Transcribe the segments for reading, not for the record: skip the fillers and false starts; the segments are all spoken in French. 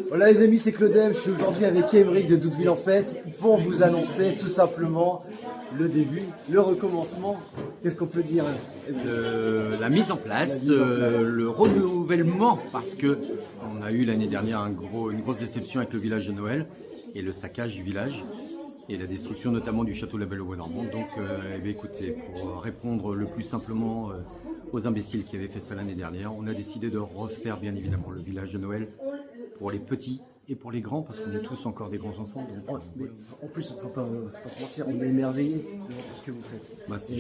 Voilà les amis, c'est Claudem, je suis aujourd'hui avec Émeric de Douteville en fait pour vous annoncer tout simplement le début, le recommencement. Qu'est-ce qu'on peut dire? La mise en place, le renouvellement, parce que on a eu l'année dernière une grosse déception avec le village de Noël et le saccage du village et la destruction notamment du château La Belle au Bois-Normand. Donc écoutez, pour répondre le plus simplement aux imbéciles qui avaient fait ça l'année dernière, on a décidé de refaire bien évidemment le village de Noël pour les petits et pour les grands, parce qu'on est tous encore des grands enfants. Donc, Mais en plus, faut pas se mentir, on est émerveillés de tout ce que vous faites. Bah, c'est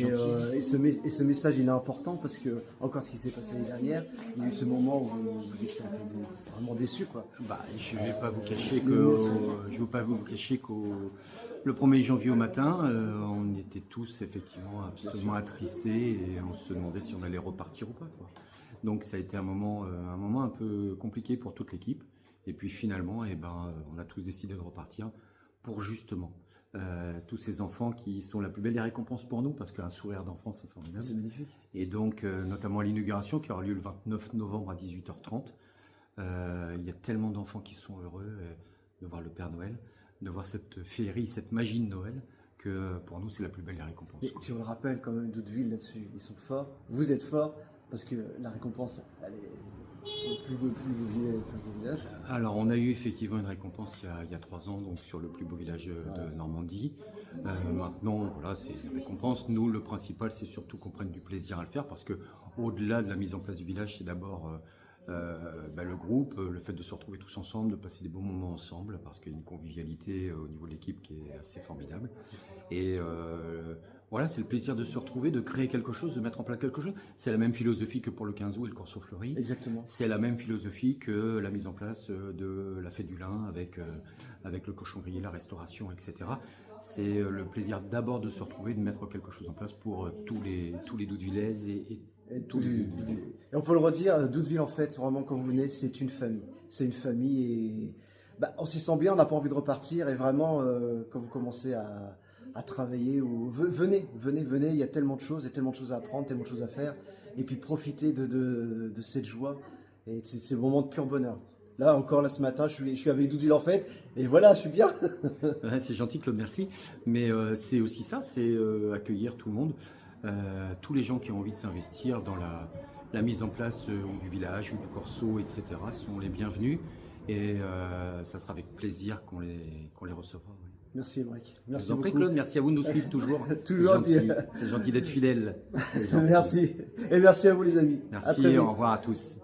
Et ce message il est important parce que, encore ce qui s'est passé l'année dernière, il y a eu ce moment où vous étiez un peu vraiment déçus quoi. bah, je ne vais pas vous cacher qu'au le 1er janvier au matin, on était tous effectivement absolument attristés et on se demandait si on allait repartir ou pas, quoi. Donc ça a été un moment un peu compliqué pour toute l'équipe. Et puis finalement, on a tous décidé de repartir pour justement tous ces enfants qui sont la plus belle des récompenses pour nous, parce qu'un sourire d'enfant, c'est formidable. C'est magnifique. Et donc, notamment à l'inauguration qui aura lieu le 29 novembre à 18h30, il y a tellement d'enfants qui sont heureux de voir le Père Noël, de voir cette féerie, cette magie de Noël, que pour nous, c'est la plus belle des récompenses. Et puis on le rappelle quand même, Douteville là-dessus, ils sont forts, vous êtes forts, parce que la récompense, elle est le plus beau village. Alors, on a eu effectivement une récompense il y a 3 ans, donc sur le plus beau village de Normandie. Maintenant, voilà, c'est une récompense. Nous, le principal, c'est surtout qu'on prenne du plaisir à le faire, parce que au-delà de la mise en place du village, c'est d'abord le groupe, le fait de se retrouver tous ensemble, de passer des bons moments ensemble, parce qu'il y a une convivialité au niveau de l'équipe qui est assez formidable. Et voilà, c'est le plaisir de se retrouver, de créer quelque chose, de mettre en place quelque chose. C'est la même philosophie que pour le 15 août et le Corso Fleuri. Exactement. C'est la même philosophie que la mise en place de la fête du lin avec le cochon grillé, la restauration, etc. C'est le plaisir d'abord de se retrouver, de mettre quelque chose en place pour tous les Doutevillaises et tous les Doutevillais. Et on peut le redire, Douteville en fait, vraiment quand vous venez, c'est une famille. C'est une famille et on s'y sent bien, on n'a pas envie de repartir. Et vraiment, quand vous commencez à travailler, venez, il y a tellement de choses, à apprendre, tellement de choses à faire. Et puis profitez de cette joie et c'est le moment de pur bonheur. Là encore, là ce matin, je suis avec Douteville en fait, et voilà, je suis bien. Ouais, c'est gentil Claude, merci. Mais c'est aussi ça, c'est accueillir tout le monde, tous les gens qui ont envie de s'investir dans la mise en place ou du village ou du corso, etc. sont les bienvenus. Et ça sera avec plaisir qu'on les recevra. Oui. Merci Émeric. Merci Je vous en prie, beaucoup. Claude, merci à vous de nous suivre toujours. Toujours. C'est gentil d'être fidèle. Merci. Et merci à vous les amis. Merci, au revoir à tous.